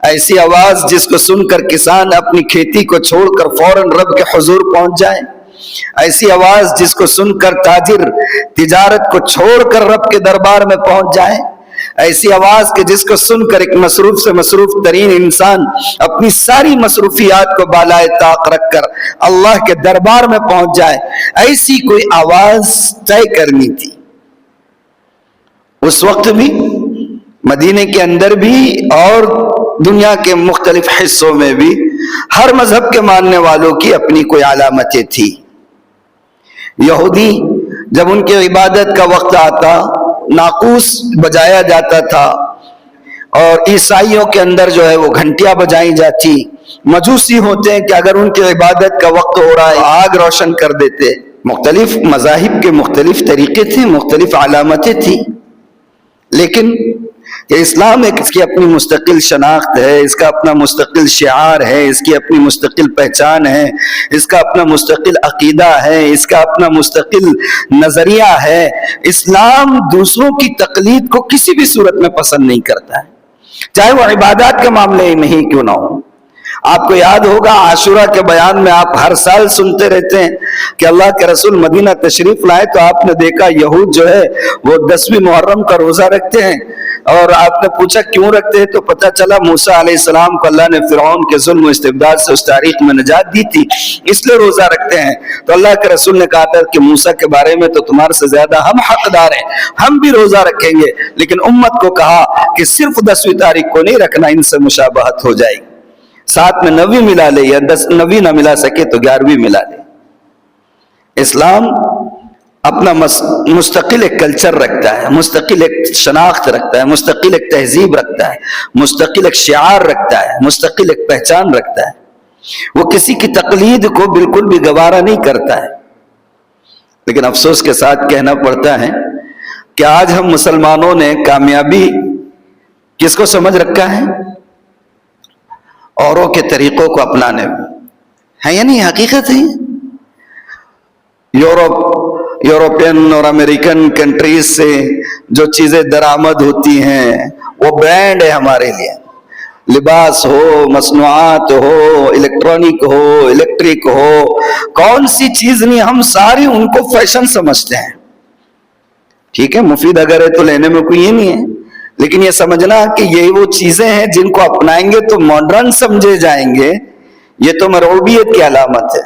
ایسی آواز جس کو سن کر کسان اپنی کھیتی کو چھوڑ کر فوراً رب کے حضور پہنچ جائے، ایسی آواز جس کو سن کر تاجر تجارت کو چھوڑ کر رب کے دربار میں پہنچ جائے، ایسی آواز کہ جس کو سن کر ایک مصروف سے مصروف ترین انسان اپنی ساری مصروفیات کو بالائے طاق رکھ کر اللہ کے دربار میں پہنچ جائے، ایسی کوئی آواز طے کرنی تھی۔ اس وقت بھی مدینے کے اندر بھی اور دنیا کے مختلف حصوں میں بھی ہر مذہب کے ماننے والوں کی اپنی کوئی علامتیں تھی۔ یہودی جب ان کی عبادت کا وقت آتا ناقوس بجایا جاتا تھا، اور عیسائیوں کے اندر جو ہے وہ گھنٹیاں بجائی جاتی۔ مجوسی ہوتے ہیں کہ اگر ان کی عبادت کا وقت ہو رہا ہے آگ روشن کر دیتے۔ مختلف مذاہب کے مختلف طریقے تھے، مختلف علامتیں تھیں، لیکن کہ اسلام ایک اس کی اپنی مستقل شناخت ہے، اس کا اپنا مستقل شعار ہے، اس کی اپنی مستقل پہچان ہے، اس کا اپنا مستقل عقیدہ ہے، اس کا اپنا مستقل نظریہ ہے۔ اسلام دوسروں کی تقلید کو کسی بھی صورت میں پسند نہیں کرتا ہے، چاہے وہ عبادات کے معاملے میں ہی کیوں نہ ہو۔ آپ کو یاد ہوگا عاشورہ کے بیان میں آپ ہر سال سنتے رہتے ہیں کہ اللہ کے رسول مدینہ تشریف لائے تو آپ نے دیکھا یہود جو ہے وہ 10ویں محرم کا روزہ رکھتے ہیں، اور آپ نے پوچھا کیوں رکھتے ہیں تو پتہ چلا موسیٰ علیہ السلام کو اللہ نے فرعون کے ظلم و استبداد سے اس تاریخ میں نجات دی تھی، اس لیے روزہ رکھتے ہیں۔ تو اللہ کے رسول نے کہا تھا کہ موسیٰ کے بارے میں تو تمہارے سے زیادہ ہم حقدار ہیں، ہم بھی روزہ رکھیں گے، لیکن امت کو کہا کہ صرف 10ویں تاریخ کو نہیں رکھنا، ان سے مشابہت ہو جائے گی، ساتھ میں 9ویں ملا لے، یا 9ویں نہ ملا سکے تو 11ویں ملا لے۔ اسلام اپنا مستقل ایک کلچر رکھتا ہے، مستقل ایک شناخت رکھتا ہے، مستقل ایک تہذیب رکھتا ہے، مستقل ایک شعار رکھتا ہے، مستقل ایک پہچان رکھتا ہے۔ وہ کسی کی تقلید کو بالکل بھی گوارا نہیں کرتا ہے۔ لیکن افسوس کے ساتھ کہنا پڑتا ہے کہ آج ہم مسلمانوں نے کامیابی کس کو سمجھ رکھا ہے؟ اوروں کے طریقوں کو اپنانے میں ہے، یعنی حقیقت ہے۔ یورپین اور امریکن کنٹریز سے جو چیزیں درآمد ہوتی ہیں وہ برانڈ ہے ہمارے لیے، لباس ہو، مصنوعات ہو، الیکٹرانک ہو، الیکٹرک ہو، کون سی چیز نہیں، ہم ساری ان کو فیشن سمجھتے ہیں۔ ٹھیک ہے، مفید اگر ہے تو لینے میں کوئی یہ نہیں ہے، لیکن یہ سمجھنا کہ یہ وہ چیزیں ہیں جن کو اپنائیں گے تو ماڈرن سمجھے جائیں گے، یہ تو مرعوبیت کی علامت ہے۔